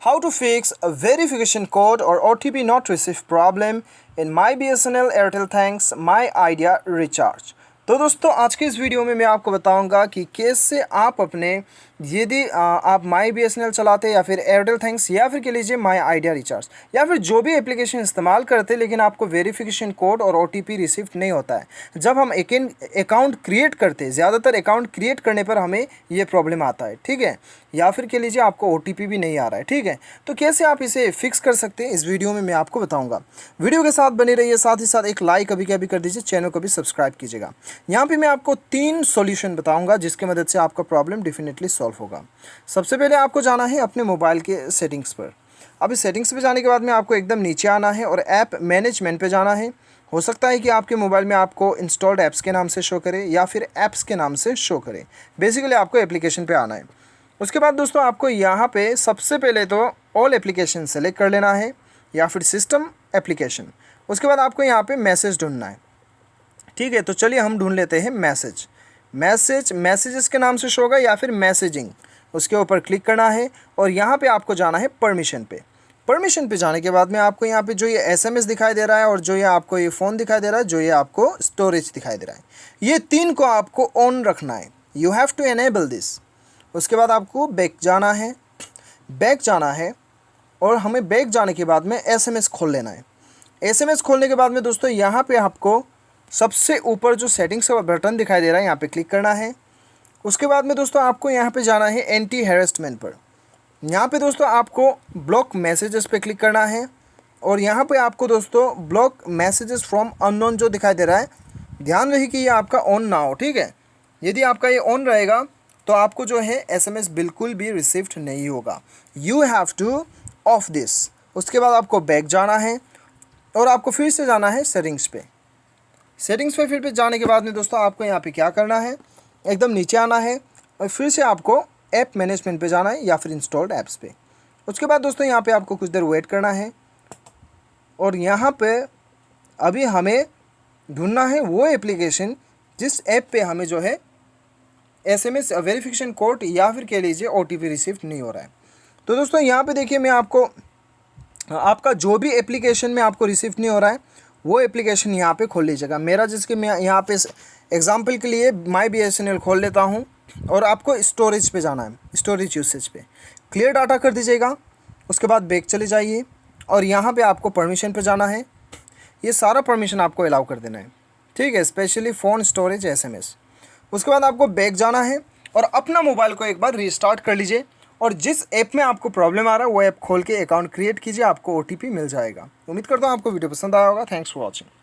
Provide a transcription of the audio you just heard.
How to fix a verification code or OTP not received problem in my BSNL Airtel thanks my idea recharge। तो दोस्तों आज के इस video में मैं आपको बताऊंगा कि कैसे आप अपने यदि आप माई BSNL चलाते हैं या फिर एयरटेल थैंक्स या फिर कह लीजिए माई आइडिया रिचार्ज या फिर जो भी एप्लीकेशन इस्तेमाल करते हैं लेकिन आपको वेरिफिकेशन कोड और OTP रिसीव नहीं होता है। जब हम अकाउंट क्रिएट करते हैं, ज़्यादातर अकाउंट क्रिएट करने पर हमें ये प्रॉब्लम आता है, ठीक है, या फिर कह लीजिए आपको OTP भी नहीं आ रहा है, ठीक है। तो कैसे आप इसे फिक्स कर सकते हैं इस वीडियो में मैं आपको बताऊँगा। वीडियो के साथ बने रहिए, साथ ही साथ एक लाइक अभी कर दीजिए, चैनल को भी सब्सक्राइब कीजिएगा। यहाँ पे मैं आपको 3 सॉल्यूशन बताऊंगा जिसकी मदद से आपका प्रॉब्लम डेफिनेटली सॉल्व होगा। सबसे पहले आपको जाना है अपने मोबाइल के सेटिंग्स पर। अब इस सेटिंग्स पे जाने के बाद में आपको एकदम नीचे आना है और ऐप मैनेजमेंट पे जाना है। हो सकता है कि आपके मोबाइल में आपको इंस्टॉल्ड ऐप्स के नाम से शो करे या फिर ऐप्स के नाम से शो करे। बेसिकली आपको एप्लीकेशन पे आना है। उसके बाद दोस्तों आपको यहाँ पे सबसे पहले तो ऑल एप्लीकेशन सेलेक्ट कर लेना है या फिर सिस्टम एप्लीकेशन। उसके बाद आपको यहाँ पे मैसेज ढूंढना है, ठीक है। तो चलिए हम ढूंढ लेते हैं मैसेजेस के नाम से शो होगा या फिर मैसेजिंग। उसके ऊपर क्लिक करना है और यहाँ पे आपको जाना है परमिशन पे जाने के बाद में आपको यहाँ पे जो ये SMS दिखाई दे रहा है और जो ये आपको ये फ़ोन दिखाई दे रहा है, जो ये आपको स्टोरेज दिखाई दे रहा है, ये 3 को आपको ऑन रखना है। You have to enable this. उसके बाद आपको बैक जाना है और हमें बैक जाने के बाद में SMS खोल लेना है। SMS खोलने के बाद में दोस्तों यहाँ पे आपको सबसे ऊपर जो सेटिंग्स का बटन दिखाई दे रहा है यहाँ पे क्लिक करना है। उसके बाद में दोस्तों आपको यहाँ पे जाना है एंटी हैरेसमेंट पर। यहाँ पे दोस्तों आपको ब्लॉक मैसेजेस पे क्लिक करना है और यहाँ पे आपको दोस्तों ब्लॉक मैसेजेस फ्रॉम अननोन जो दिखाई दे रहा है, ध्यान रहे कि ये आपका ऑन ना हो, ठीक है। यदि आपका ये ऑन रहेगा तो आपको जो है SMS बिल्कुल भी रिसीव्ड नहीं होगा। You have two of this. उसके बाद आपको बैक जाना है और आपको फिर से जाना है सेटिंग्स पे फिर जाने के बाद में दोस्तों आपको यहाँ पे क्या करना है, एकदम नीचे आना है और फिर से आपको ऐप मैनेजमेंट पे जाना है या फिर इंस्टॉल्ड ऐप्स पे। उसके बाद दोस्तों यहाँ पे आपको कुछ देर वेट करना है और यहाँ पे अभी हमें ढूंढना है वो एप्लीकेशन जिस ऐप पे हमें जो है SMS वेरिफिकेशन कोड या फिर कह लीजिए OTP रिसीव नहीं हो रहा है। तो दोस्तों यहाँ पे देखिए, मैं आपको आपका जो भी एप्लीकेशन में आपको रिसीव नहीं हो रहा है वो एप्लीकेशन यहाँ पे खोल लीजिएगा। मेरा जिसके मैं यहाँ पे एग्जांपल के लिए माई BSNL खोल लेता हूँ और आपको स्टोरेज पे जाना है, स्टोरेज यूसेज पे क्लियर डाटा कर दीजिएगा। उसके बाद बैक चले जाइए और यहाँ पे आपको परमिशन पे जाना है। ये सारा परमिशन आपको अलाउ कर देना है, ठीक है, स्पेशली फ़ोन, स्टोरेज, SMS। उसके बाद आपको बैक जाना है और अपना मोबाइल को एक बार रीस्टार्ट कर लीजिए और जिस ऐप में आपको प्रॉब्लम आ रहा है वो ऐप खोल के अकाउंट क्रिएट कीजिए, आपको OTP मिल जाएगा। उम्मीद करता हूँ आपको वीडियो पसंद आया होगा। Thanks for watching.